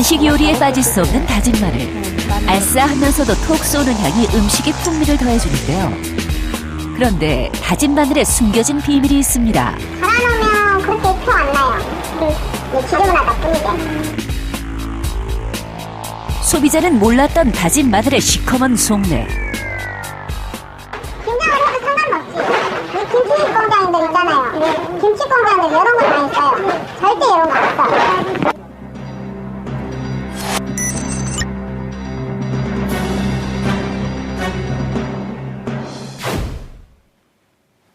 한식 요리에 빠질 수 없는 다진 마늘. 알싸하면서도 톡 쏘는 향이 음식에 풍미를 더해주는데요. 그런데 다진 마늘에 숨겨진 비밀이 있습니다. 갈아놓으면 그렇게 표 안 나요. 기름은 하다 뿐이게. 소비자는 몰랐던 다진 마늘의 시커먼 속내. 김장을 해도 상관없지. 김치 공장들 있잖아요. 김치 공장들 이런 거 다 있어요. 절대 이런 거 없어.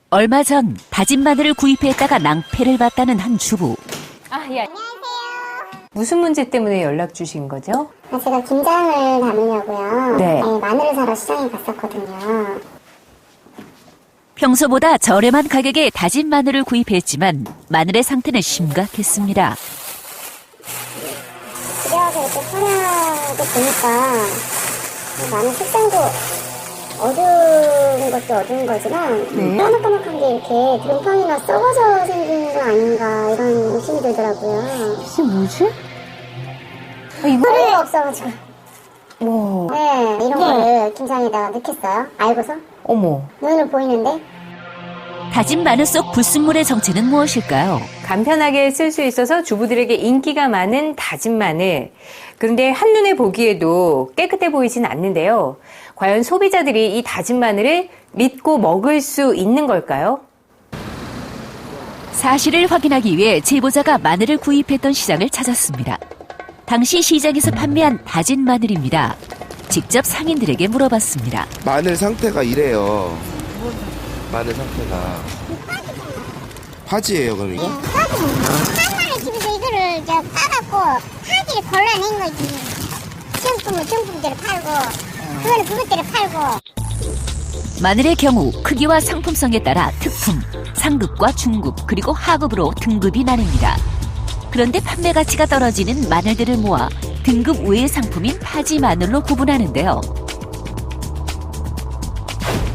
얼마 전 다진 마늘을 구입했다가 낭패를 봤다는 한 주부. 예. 무슨 문제 때문에 연락 주신 거죠? 제가 김장을 담으려고요. 네. 마늘을 사러 시장에 갔었거든요. 평소보다 저렴한 가격에 다진 마늘을 구입했지만 마늘의 상태는 심각했습니다. 집에 와서 이렇게 꺼내고 보니까 마늘 색상도 어두운 것도 어두운 거지만 까맣까맣한 게 이렇게 곰팡이나 썩어져 생긴 거 아닌가 이런 의심이 들더라고요. 이게 뭐지? 물이 없어가지고. 뭐. 네, 이런 거를 김장에다가 넣겠어요. 알고서. 어머. 눈으로 보이는데. 다진 마늘 속 불순물의 정체는 무엇일까요? 간편하게 쓸 수 있어서 주부들에게 인기가 많은 다진 마늘. 그런데 한눈에 보기에도 깨끗해 보이진 않는데요. 과연 소비자들이 이 다진 마늘을 믿고 먹을 수 있는 걸까요? 사실을 확인하기 위해 제보자가 마늘을 구입했던 시장을 찾았습니다. 당시 시장에서 판매한 다진 마늘입니다. 직접 상인들에게 물어봤습니다. 마늘 상태가 이래요. 마늘 상태가 파지예요, 그러니까? 한마리 집에서 이거를 따갖고 파지를 골라낸 거지. 정품은 정품대로 팔고, 그거는 그것대로 팔고. 마늘의 경우 크기와 상품성에 따라 특품, 상급과 중급, 그리고 하급으로 등급이 나뉩니다. 그런데 판매 가치가 떨어지는 마늘들을 모아 등급 외의 상품인 파지 마늘로 구분하는데요.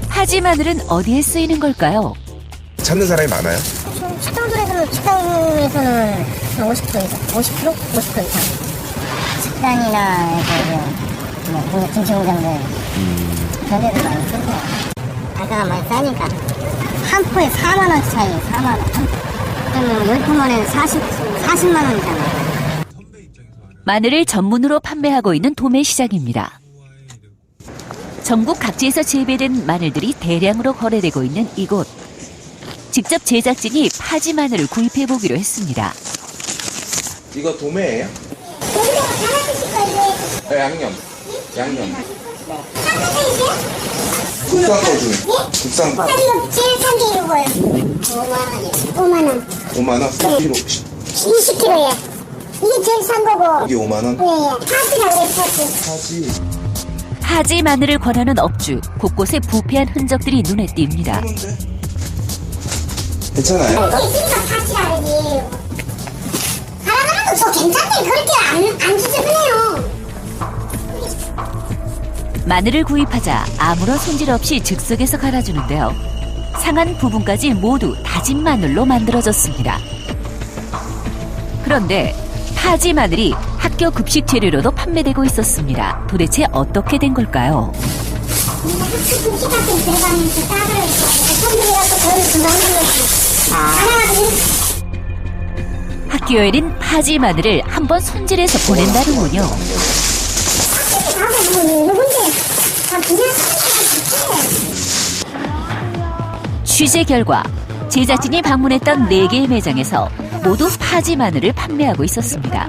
파지 마늘은 어디에 쓰이는 걸까요? 찾는 사람이 많아요? 식당들에서는 50% 이상, 50%? 50% 이상. 식당이나 뭐 김치 공장들 그런 데도 많이 쓰고. 가격가 많이 싸니까 한 포에 4만 원 차이, 4만 원. 그러면 10포만에 40만 원이잖아요. 마늘을 전문으로 판매하고 있는 도매시장입니다. 전국 각지에서 재배된 마늘들이 대량으로 거래되고 있는 이곳. 직접 제작진이 파지 마늘을 구입해보기로 했습니다. 이거 도매예요? 네, 양념. 국산 거 중에. 국산 거. 이거 제일 싼 게 이거예요. 5만 원이요. 5만 원? 5만 원? 10kg. 20kg에. 이게 제일 싼 거고. 이게 5만 원? 예. 파지라고 그래, 파지. 파지. 파지 마늘을 권하는 업주, 곳곳에 부패한 흔적들이 눈에 띕니다. 괜찮아요? 이게 있으니까 파지라 그러지. 갈아가라도 저 괜찮네. 그렇게 안 지저분해요. 마늘을 구입하자 아무런 손질 없이 즉석에서 갈아주는데요. 상한 부분까지 모두 다진 마늘로 만들어졌습니다. 그런데 파지 마늘이 학교 급식 재료로도 판매되고 있었습니다. 도대체 어떻게 된 걸까요? 급식 같은 데 들어가면서 싸들어 손질해갖고 저를 금방 흘렀지. 학교에는 파지 마늘을 한번 손질해서 보낸다는군요. 취재 결과 제작진이 방문했던 4개의 매장에서 모두 파지 마늘을 판매하고 있었습니다.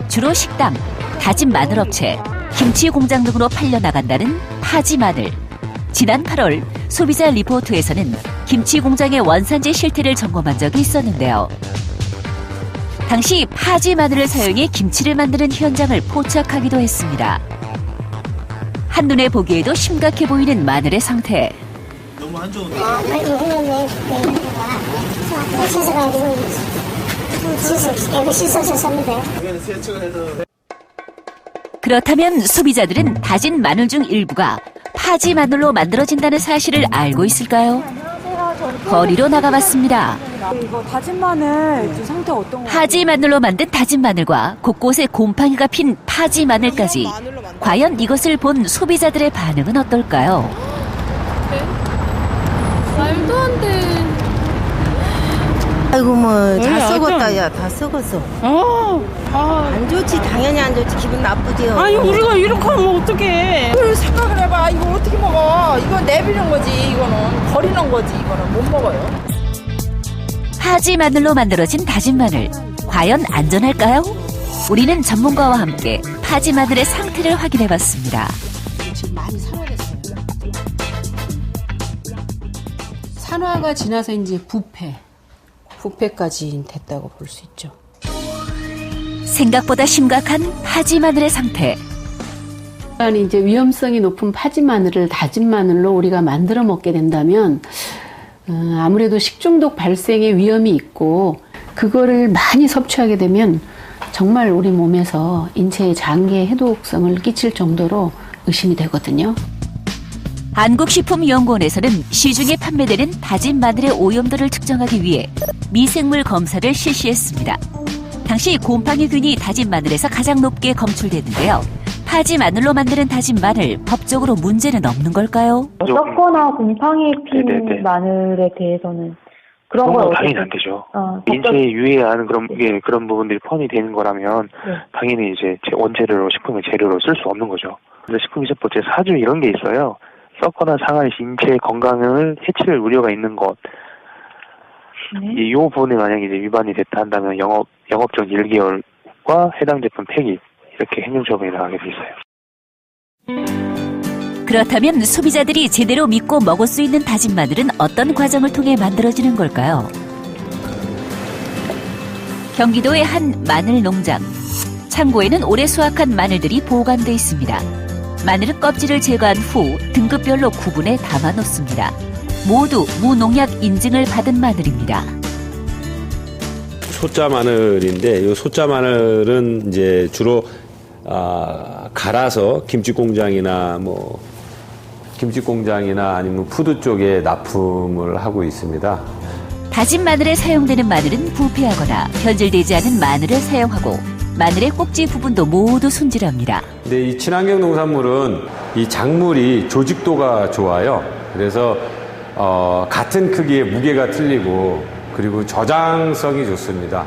주로 식당, 다진 마늘 업체, 김치 공장 등으로 팔려나간다는 파지 마늘. 지난 8월 소비자 리포트에서는 김치 공장의 원산지 실태를 점검한 적이 있었는데요. 당시 파지 마늘을 사용해 김치를 만드는 현장을 포착하기도 했습니다. 한눈에 보기에도 심각해 보이는 마늘의 상태. 너무 안 좋은데. 그렇다면 소비자들은 다진 마늘 중 일부가 파지 마늘로 만들어진다는 사실을 알고 있을까요? 안녕하세요. 저 거리로 나가봤습니다. 이거 다진 마늘 상태 어떤 거? 파지 마늘로 만든 다진 마늘과 곳곳에 곰팡이가 핀 파지 마늘까지 과연 이것을 본 소비자들의 반응은 어떨까요? 말도 안 돼. 아이고 뭐 다 썩었다 야 다 썩었어. 안 좋지 당연히 안 좋지 기분 나쁘지요. 아니 우리가 이렇게 하면 어떡해. 그걸 생각을 해봐. 이거 어떻게 먹어. 이거 내비는 거지. 이거는 버리는 거지. 이거는 못 먹어요. 파지 마늘로 만들어진 다진 마늘 과연 안전할까요? 우리는 전문가와 함께 파지 마늘의 상태를 확인해봤습니다. 지금 많이 산화됐어요. 산화가 지나서 이제 부패까지 됐다고 볼 수 있죠. 생각보다 심각한 파지 마늘의 상태. 이제 위험성이 높은 파지 마늘을 다진 마늘로 우리가 만들어 먹게 된다면 아무래도 식중독 발생의 위험이 있고 그거를 많이 섭취하게 되면 정말 우리 몸에서 인체에 장기의 해독성을 끼칠 정도로 의심이 되거든요. 한국식품연구원에서는 시중에 판매되는 다진 마늘의 오염도를 측정하기 위해 미생물 검사를 실시했습니다. 당시 곰팡이균이 다진 마늘에서 가장 높게 검출됐는데요. 파지 마늘로 만드는 다진 마늘, 법적으로 문제는 없는 걸까요? 썩거나 곰팡이 핀 네네네. 마늘에 대해서는 그런 건 당연히 안 되죠. 인체에 유해한 그런 부분들이 포함이 되는 거라면 당연히 이제 원재료로 식품의 재료로 쓸 수 없는 거죠. 근데 식품위생법 제4조 이런 게 있어요. 썩거나 상할 시 인체 건강을 해칠 우려가 있는 것. 이 부분에 만약에 이제 위반이 됐다 한다면 영업정 1개월과 해당 제품 폐기 이렇게 행정처분이 나가게 돼 있어요. 그렇다면 소비자들이 제대로 믿고 먹을 수 있는 다진 마늘은 어떤 과정을 통해 만들어지는 걸까요? 경기도의 한 마늘 농장. 창고에는 올해 수확한 마늘들이 보관돼 있습니다. 마늘은 껍질을 제거한 후 등급별로 구분해 담아 놓습니다. 모두 무농약 인증을 받은 마늘입니다. 소자 마늘인데 이 소자 마늘은 이제 주로 갈아서 김치 공장이나 아니면 푸드 쪽에 납품을 하고 있습니다. 다진 마늘에 사용되는 마늘은 부패하거나 변질되지 않은 마늘을 사용하고 마늘의 꼭지 부분도 모두 손질합니다. 근데 이 친환경 농산물은 이 작물이 조직도가 좋아요. 그래서 같은 크기의 무게가 틀리고 그리고 저장성이 좋습니다.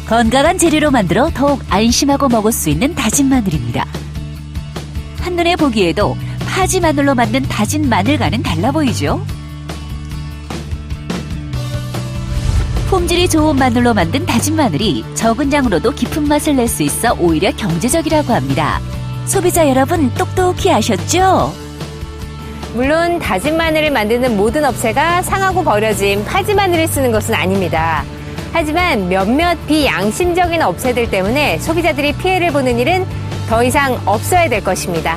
건강한 재료로 만들어 더욱 안심하고 먹을 수 있는 다진 마늘입니다. 한눈에 보기에도 파지 마늘로 만든 다진 마늘과는 달라 보이죠? 품질이 좋은 마늘로 만든 다진 마늘이 적은 양으로도 깊은 맛을 낼 수 있어 오히려 경제적이라고 합니다. 소비자 여러분 똑똑히 아셨죠? 물론 다진 마늘을 만드는 모든 업체가 상하고 버려진 파지 마늘을 쓰는 것은 아닙니다. 하지만 몇몇 비양심적인 업체들 때문에 소비자들이 피해를 보는 일은 더 이상 없어야 될 것입니다.